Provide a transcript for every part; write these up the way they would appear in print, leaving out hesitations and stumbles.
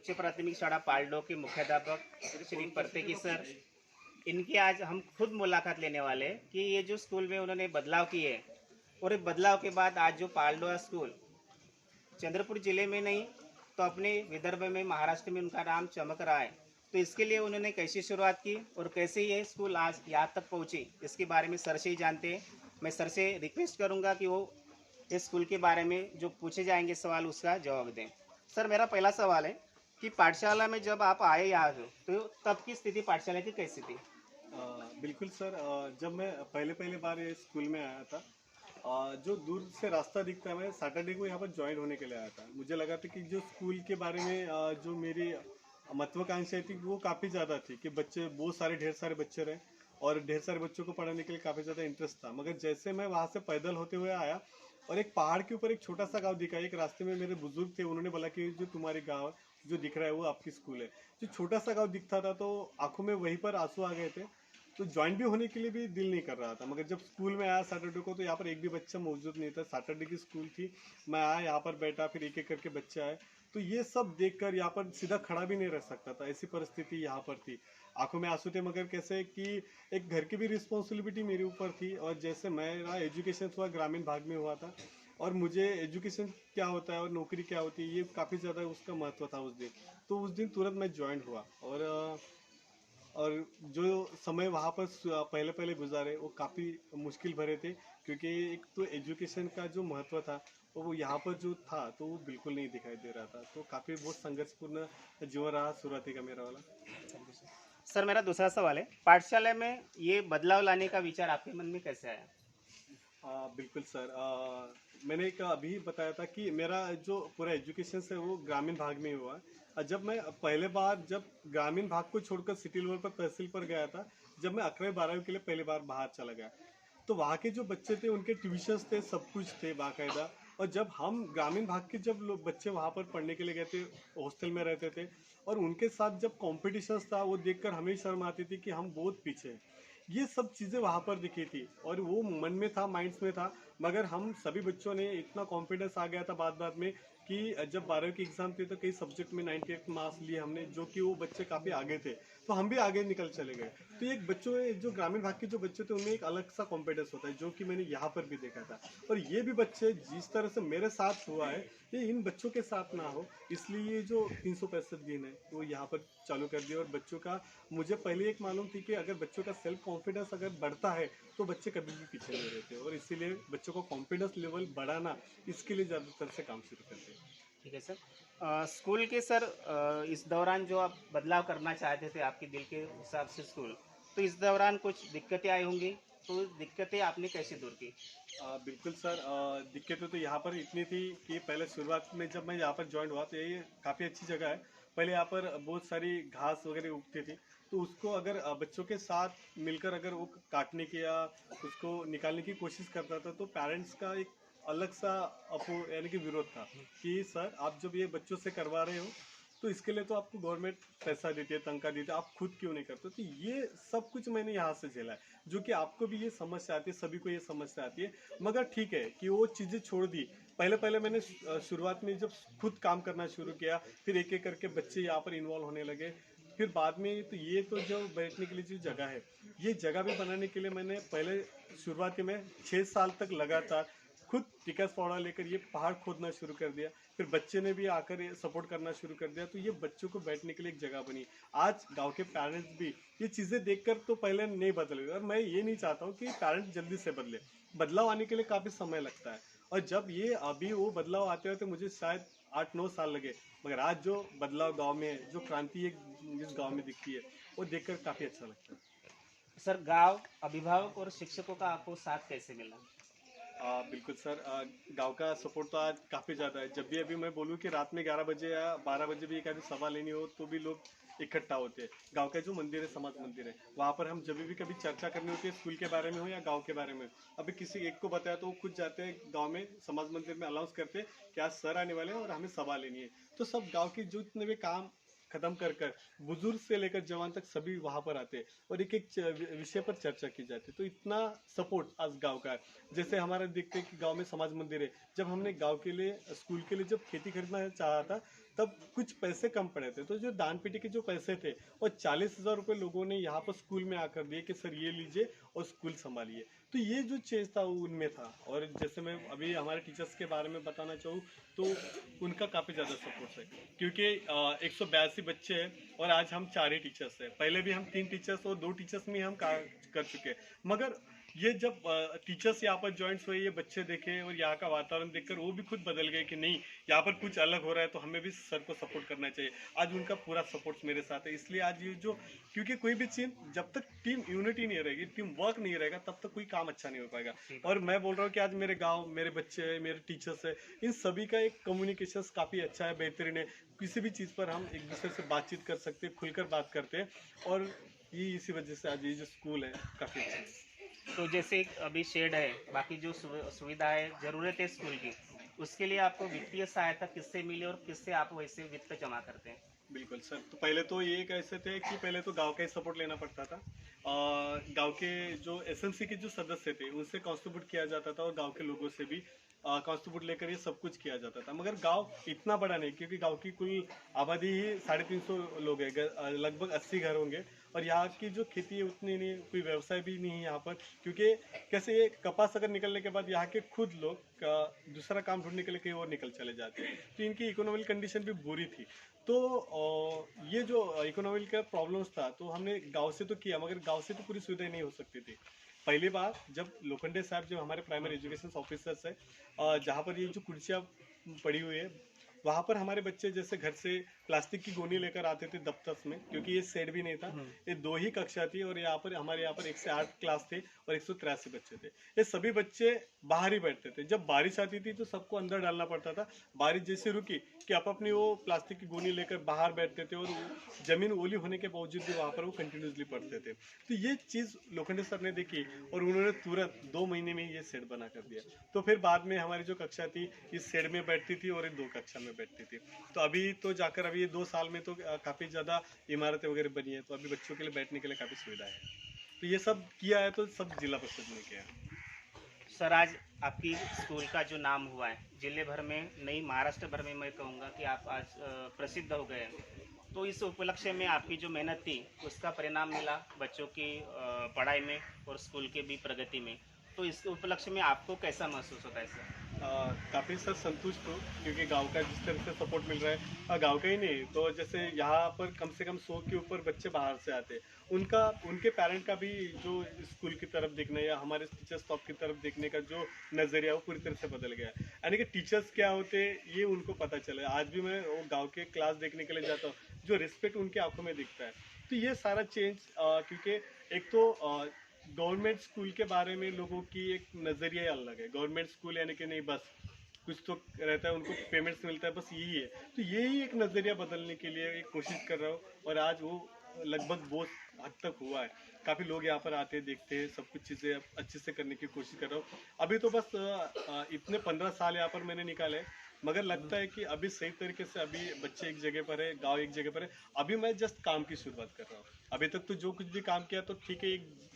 उच्च प्राथमिक शाळा पालडो के मुख्याध्यापक श्री परतेकी सर, इनकी आज हम खुद मुलाकात लेने वाले हैं कि ये जो स्कूल में उन्होंने बदलाव किए और ये बदलाव के बाद आज जो पालडो स्कूल चंद्रपुर जिले में नहीं तो अपने विदर्भ में महाराष्ट्र में उनका नाम चमक रहा है। तो इसके लिए उन्होंने कैसी शुरुआत की और कैसे ये स्कूल आज यहाँ तक पहुँची, इसके बारे में सर से ही जानते हैं। मैं सर से रिक्वेस्ट करूँगा कि वो इस स्कूल के बारे में जो पूछे जाएंगे सवाल उसका जवाब दें। सर, मेरा पहला सवाल है कि पाठशाला में जब आप आए यहाँ तो तब की स्थिति पाठशाला की कैसी थी? बिल्कुल सर, जब मैं पहले पहले बार ये स्कूल में आया था, जो दूर से रास्ता दिखता है, मैं सैटरडे को यहाँ पर ज्वाइन होने के लिए आया था। मुझे लगा था कि जो स्कूल के बारे में जो मेरी महत्वाकांक्षा थी वो काफ़ी ज़्यादा थी कि बच्चे बहुत सारे ढेर सारे बच्चे रहे और ढेर सारे बच्चों को पढ़ाने के लिए काफ़ी ज़्यादा इंटरेस्ट था। मगर जैसे मैं वहाँ से पैदल होते हुए आया और एक पहाड़ के ऊपर एक छोटा सा गांव दिखा, एक रास्ते में मेरे बुजुर्ग थे, उन्होंने बोला कि जो तुम्हारे गांव जो दिख रहा है वो आपकी स्कूल है। जो छोटा सा गांव दिखता था तो आंखों में वहीं पर आंसू आ गए थे, तो ज्वाइन भी होने के लिए भी दिल नहीं कर रहा था। मगर जब स्कूल में आया सैटरडे को तो यहाँ पर एक भी बच्चा मौजूद नहीं था। सैटरडे की स्कूल थी, मैं आया यहाँ पर बैठा, फिर एक एक करके बच्चे आए, तो ये सब देखकर यहाँ पर सीधा खड़ा भी नहीं रह सकता था, ऐसी परिस्थिति यहाँ पर थी। आंखों में आंसू थे, मगर कैसे कि एक घर की भी रिस्पॉन्सिबिलिटी मेरे ऊपर थी। और जैसे मेरा एजुकेशन हुआ ग्रामीण भाग में हुआ था और मुझे एजुकेशन क्या होता है और नौकरी क्या होती है ये काफ़ी ज़्यादा उसका महत्व था उस दिन। तो उस दिन तुरंत मैं ज्वाइन हुआ और जो समय वहाँ पर पहले पहले गुजारे वो काफ़ी मुश्किल भरे थे, क्योंकि एक तो एजुकेशन का जो महत्व था वो यहाँ पर जो था तो वो बिल्कुल नहीं दिखाई दे रहा था। तो काफ़ी बहुत संघर्षपूर्ण जीवन रहा शुरुआती का मेरा वाला। सर, मेरा दूसरा सवाल है, पाठशाला में ये बदलाव लाने का विचार आपके मन में कैसे आया? बिल्कुल सर, मैंने एक अभी बताया था कि मेरा जो पूरा एजुकेशन है वो ग्रामीण भाग में ही हुआ। जब मैं पहले बार जब ग्रामीण भाग को छोड़कर सिटी लेवल पर तहसील पर गया था, जब मैं 11वीं 12वीं के लिए पहली बार बाहर चला गया, तो वहाँ के जो बच्चे थे उनके ट्यूशन्स थे, सब कुछ थे बाकायदा। और जब हम ग्रामीण भाग के जब लोग बच्चे वहाँ पर पढ़ने के लिए गए थे, हॉस्टल में रहते थे, और उनके साथ जब कॉम्पिटिशन्स था वो देखकर हमें शर्म आती थी कि हम बहुत पीछे हैं। ये सब चीज़ें वहाँ पर दिखी थी और वो मन में था, माइंड्स में था। मगर हम सभी बच्चों ने इतना कॉन्फिडेंस आ गया था बाद बाद में कि जब 12वीं की एग्ज़ाम थी तो कई सब्जेक्ट में 98 मार्क्स लिए हमने, जो कि वो बच्चे काफ़ी आगे थे, तो हम भी आगे निकल चले गए। तो एक बच्चों में जो ग्रामीण भाग के जो बच्चे थे उनमें एक अलग सा कॉन्फिडेंस होता है, जो कि मैंने यहाँ पर भी देखा था। और ये भी बच्चे जिस तरह से मेरे साथ हुआ है ये इन बच्चों के साथ ना हो, इसलिए ये जो 365 दिन है वो यहाँ पर चालू कर दिया। और बच्चों का मुझे पहले एक मालूम थी कि अगर बच्चों का सेल्फ कॉन्फिडेंस अगर बढ़ता है तो बच्चे कभी भी पीछे नहीं रहते, और इसीलिए बच्चों को कॉन्फिडेंस लेवल बढ़ाना, इसके लिए ज़्यादातर से काम शुरू करते हैं। ठीक है सर। स्कूल के सर, इस दौरान जो आप बदलाव करना चाहते थे आपके दिल के हिसाब से स्कूल, तो इस दौरान कुछ दिक्कतें आई होंगी, तो दिक्कतें आपने कैसे दूर की? बिल्कुल सर, दिक्कतें तो यहाँ पर इतनी थी कि पहले शुरुआत में जब मैं यहाँ पर ज्वाइन हुआ तो ये काफ़ी अच्छी जगह है। पहले यहाँ पर बहुत सारी घास वगैरह उगती थी, तो उसको अगर बच्चों के साथ मिलकर अगर वो काटने की या उसको निकालने की कोशिश करता था तो पेरेंट्स का एक अलग सा अपो यानी कि विरोध था कि सर आप जब ये बच्चों से करवा रहे हो तो इसके लिए तो आपको गवर्नमेंट पैसा देती है, तनख्वाह देती है, आप खुद क्यों नहीं करते? तो ये सब कुछ मैंने यहाँ से झेला है, जो कि आपको भी ये समस्या आती है, सभी को ये समस्या आती है। मगर ठीक है कि वो चीज़ें छोड़ दी। पहले पहले मैंने शुरुआत में जब खुद काम करना शुरू किया, फिर एक एक करके बच्चे यहाँ पर इन्वॉल्व होने लगे। फिर बाद में तो ये तो जो बैठने के लिए जो जगह है, ये जगह भी बनाने के लिए मैंने पहले शुरुआती में 6 साल तक लगातार खुद टिकस फावड़ा लेकर ये पहाड़ खोदना शुरू कर दिया। फिर बच्चे ने भी आकर ये सपोर्ट करना शुरू कर दिया, तो ये बच्चों को बैठने के लिए एक जगह बनी। आज गांव के पेरेंट्स भी ये चीज़ें देखकर तो पहले नहीं बदले, और मैं ये नहीं चाहता हूँ कि पेरेंट्स जल्दी से बदले। बदलाव आने के लिए काफ़ी समय लगता है, और जब ये अभी वो बदलाव आते हुए तो मुझे शायद 8-9 साल लगे, मगर आज जो बदलाव गाँव में है, जो क्रांति एक इस गाँव में दिखती है, वो देखकर काफ़ी अच्छा लगता है। सर, गांव, अभिभावक और शिक्षकों का आपको साथ कैसे मिला? बिल्कुल सर, गांव का सपोर्ट तो आज काफ़ी ज़्यादा है। जब भी अभी मैं बोलूँ कि रात में 11 बजे या 12 बजे भी एक आधी सभा लेनी हो तो भी लोग इकट्ठा होते हैं। गांव का जो मंदिर है, समाज मंदिर है, वहाँ पर हम जब भी कभी चर्चा करनी होती है स्कूल के बारे में हो या गांव के बारे में, अभी किसी एक को बताया तो वो खुद जाते हैं गांव में, समाज मंदिर में अनाउंस करते हैं कि आज सर आने वाले हैं और हमें सभा लेनी है। तो सब गाँव के जो इतने भी काम खत्म कर कर बुजुर्ग से लेकर जवान तक सभी वहाँ पर आते हैं और एक एक विषय पर चर्चा की जाती है। तो इतना सपोर्ट आज गांव का है। जैसे हमारा देखते हैं कि गांव में समाज मंदिर है, जब हमने गांव के लिए स्कूल के लिए जब खेती खरीदना चाहा था तब कुछ पैसे कम पड़े थे, तो जो दान पेटी के जो पैसे थे और 40,000 रुपये लोगों ने यहाँ पर स्कूल में आकर दिए कि सर ये लीजिए और स्कूल संभालिए। तो ये जो चेंज था वो उनमें था। और जैसे मैं अभी हमारे टीचर्स के बारे में बताना चाहूँ तो उनका काफ़ी ज़्यादा सपोर्ट है, क्योंकि 182 बच्चे हैं और आज हम 4 ही टीचर्स हैं। पहले भी हम 3 टीचर्स और 2 टीचर्स में हम कर चुके हैं, मगर ये जब टीचर्स यहाँ पर ज्वाइंट्स हुए, ये बच्चे देखे और यहाँ का वातावरण देखकर वो भी खुद बदल गए कि नहीं, यहाँ पर कुछ अलग हो रहा है तो हमें भी सर को सपोर्ट करना चाहिए। आज उनका पूरा सपोर्ट मेरे साथ है। इसलिए आज ये जो, क्योंकि कोई भी चीज जब तक टीम यूनिटी नहीं रहेगी, टीम वर्क नहीं रहेगा, तब तक कोई काम अच्छा नहीं हो पाएगा। और मैं बोल रहा हूँ कि आज मेरे गाँव, मेरे बच्चे हैं, मेरे टीचर्स है, इन सभी का एक कम्युनिकेशन काफ़ी अच्छा है, बेहतरीन है। किसी भी चीज़ पर हम एक दूसरे से बातचीत कर सकते हैं, खुलकर बात करते हैं, और ये इसी वजह से आज ये जो स्कूल है काफ़ी अच्छा है। तो जैसे अभी शेड है, बाकी जो सुविधा है, जरूरत है स्कूल की, उसके लिए आपको वित्तीय सहायता किससे मिली और किससे आप वैसे वित्त जमा करते हैं? बिल्कुल सर, तो पहले तो ये कैसे थे कि पहले तो गांव का ही सपोर्ट लेना पड़ता था। गांव के जो एसएमसी के जो सदस्य थे उनसे कॉन्ट्रीब्यूट किया जाता था और गांव के लोगों से भी कॉन्ट्रीब्यूट लेकर ये सब कुछ किया जाता था। मगर गांव इतना बड़ा नहीं, क्योंकि गांव की कुल आबादी ही 350 लोग है, लगभग 80 घर होंगे। और यहाँ की जो खेती है उतनी नहीं, कोई व्यवसाय भी नहीं है यहाँ पर, क्योंकि कैसे ये कपास अगर निकलने के बाद यहाँ के खुद लोग दूसरा काम ढूंढने के लिए कहीं और निकल चले जाते हैं, तो इनकी इकोनॉमिक कंडीशन भी बुरी थी। तो ये जो इकोनॉमिक का प्रॉब्लम्स था, तो हमने गांव से तो किया, मगर गांव से तो पूरी सुविधाएं नहीं हो सकती थी। पहली बार जब लोखंडे साहब जो हमारे प्राइमरी एजुकेशन ऑफिसर्स है, जहाँ पर ये जो कुर्सियाँ पड़ी हुई है, वहाँ पर हमारे बच्चे जैसे घर से प्लास्टिक की गोनी लेकर आते थे दफ्तर में, क्योंकि ये सेट भी नहीं था, ये 2 ही कक्षा थी। और यहाँ पर हमारे यहाँ पर 1 से 8 क्लास थे और 183 बच्चे थे। ये सभी बच्चे बाहर ही बैठते थे। जब बारिश आती थी तो सबको अंदर डालना पड़ता था। बारिश जैसे रुकी कि आप अपनी वो प्लास्टिक की गोनी लेकर बाहर बैठते थे, और जमीन ओली होने के बावजूद भी वहाँ पर वो कंटिन्यूसली पढ़ते थे। तो ये चीज़ लोखंडे सर ने देखी और उन्होंने तुरंत 2 महीने में ये सेट बना कर दिया। तो फिर बाद में हमारी जो कक्षा थी इस सेट में बैठती थी और 2 कक्षा में बैठती थी। तो अभी तो जाकर अभी ये 2 साल में तो काफ़ी ज़्यादा इमारतें वगैरह बनी है, तो अभी बच्चों के लिए बैठने के लिए काफ़ी सुविधा है। तो ये सब किया है, तो सब जिला परिषद ने किया है। सर, आज आपकी स्कूल का जो नाम हुआ है जिले भर में, नहीं महाराष्ट्र भर में, मैं कहूँगा कि आप आज प्रसिद्ध हो गए हैं। तो इस उपलक्ष्य में आपकी जो मेहनत थी उसका परिणाम मिला बच्चों की पढ़ाई में और स्कूल के भी प्रगति में। तो इस उपलक्ष्य में आपको कैसा महसूस होता है सर? काफ़ी सर संतुष्ट हो, क्योंकि गांव का जिस तरह से सपोर्ट मिल रहा है, और गांव का ही नहीं तो जैसे यहाँ पर कम से कम 100 के ऊपर बच्चे बाहर से आते हैं, उनके पेरेंट का भी जो स्कूल की तरफ देखना या हमारे टीचर स्टाफ की तरफ देखने का जो नज़रिया वो पूरी तरह से बदल गया है। यानी कि टीचर्स क्या होते ये उनको पता चले। आज भी मैं वो गाँव के क्लास देखने के लिए जाता हूँ, जो रिस्पेक्ट उनकी आंखों में दिखता है। तो ये सारा चेंज, क्योंकि एक तो गवर्नमेंट स्कूल के बारे में लोगों की एक नज़रिया अलग है। गवर्नमेंट स्कूल यानी कि नहीं बस कुछ तो रहता है, उनको पेमेंट्स मिलता है, बस यही है। तो यही एक नज़रिया बदलने के लिए एक कोशिश कर रहा हूँ, और आज वो लगभग बहुत हद तक हुआ है। काफ़ी लोग यहाँ पर आते देखते हैं, सब कुछ चीज़ें अच्छे से करने की कोशिश कर रहा हूँ। अभी तो बस इतने 15 साल यहाँ पर मैंने निकाले, मगर लगता है कि अभी सही तरीके से अभी बच्चे एक जगह पर है, गांव एक जगह पर है। अभी मैं जस्ट काम की शुरुआत कर रहा हूँ। अभी तक तो जो कुछ भी काम किया तो ठीक है, एक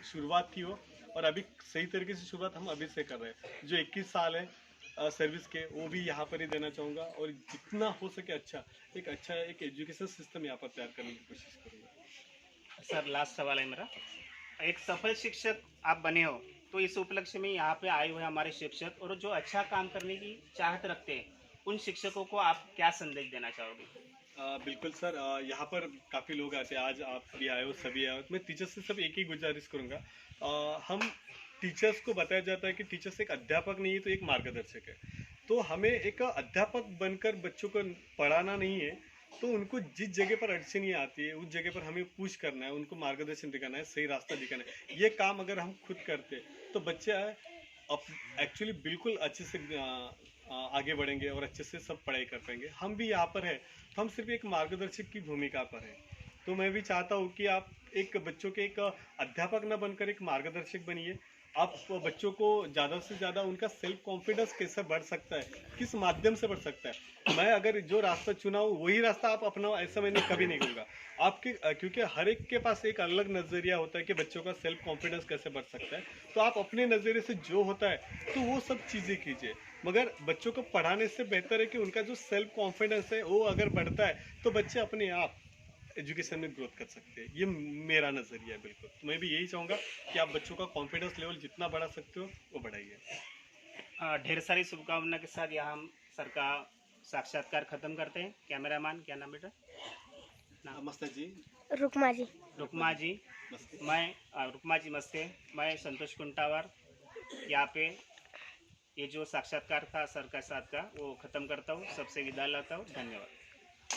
शुरुआत थी वो, और अभी सही तरीके से शुरुआत हम अभी से कर रहे हैं। जो 21 साल है सर्विस के, वो भी यहाँ पर ही देना चाहूँगा, और जितना हो सके अच्छा एक एजुकेशन सिस्टम यहाँ पर तैयार करने की कोशिश करूँगा। सर, लास्ट सवाल है मेरा। एक सफल शिक्षक आप बने हो, तो इस उपलक्ष्य में यहाँ पे आए हुए हमारे शिक्षक और जो अच्छा काम करने की चाहत रखते हैं, उन शिक्षकों को आप क्या संदेश देना चाहोगे? बिल्कुल सर, यहाँ पर काफ़ी लोग आते हैं। आज आप भी आए हो, सभी आए हो। मैं टीचर्स से सब एक ही गुजारिश करूँगा, हम टीचर्स को बताया जाता है कि टीचर्स एक अध्यापक नहीं है तो एक मार्गदर्शक है। तो हमें एक अध्यापक बनकर बच्चों को पढ़ाना नहीं है, तो उनको जिस जगह पर अड़चनी आती है उस जगह पर हमें पुश करना है, उनको मार्गदर्शन दिखाना है, सही रास्ता दिखाना है। ये काम अगर हम खुद करते तो बच्चे अब एक्चुअली बिल्कुल अच्छे से आगे बढ़ेंगे और अच्छे से सब पढ़ाई कर पाएंगे। हम भी यहाँ पर है तो हम सिर्फ एक मार्गदर्शक की भूमिका पर है। तो मैं भी चाहता हूँ कि आप एक बच्चों के एक अध्यापक न बनकर एक मार्गदर्शक बनिए, आप बच्चों को ज़्यादा से ज़्यादा उनका सेल्फ कॉन्फिडेंस कैसे बढ़ सकता है, किस माध्यम से बढ़ सकता है। मैं अगर जो रास्ता चुना हूँ वही रास्ता आप अपनाओ, ऐसा मैंने कभी नहीं कहूँगा आपके, क्योंकि हर एक के पास एक अलग नज़रिया होता है कि बच्चों का सेल्फ कॉन्फिडेंस कैसे बढ़ सकता है। तो आप अपने नज़रिए से जो होता है तो वो सब चीज़ें कीजिए, मगर बच्चों को पढ़ाने से बेहतर है कि उनका जो सेल्फ कॉन्फिडेंस है वो अगर बढ़ता है तो बच्चे अपने आप एजुकेशन में ग्रोथ कर सकते हैं। ये मेरा नज़रिया है बिल्कुल। तो मैं भी यही चाहूँगा कि आप बच्चों का कॉन्फिडेंस लेवल जितना बढ़ा सकते हो वो बढ़ाइए। ढेर सारी शुभकामना के साथ यहाँ हम सर का साक्षात्कार खत्म करते हैं। कैमरामैन, क्या नाम बेटा? नमस्ते जी। रुकमा जी। रुकमा जी। नमस्ते। मैं रुकमा जी नमस्ते। मैं संतोष कुंटावर यहाँ पे ये जो साक्षात्कार था सर का साथ का वो ख़त्म करता हूँ। सबसे विदा लेता हूँ। धन्यवाद।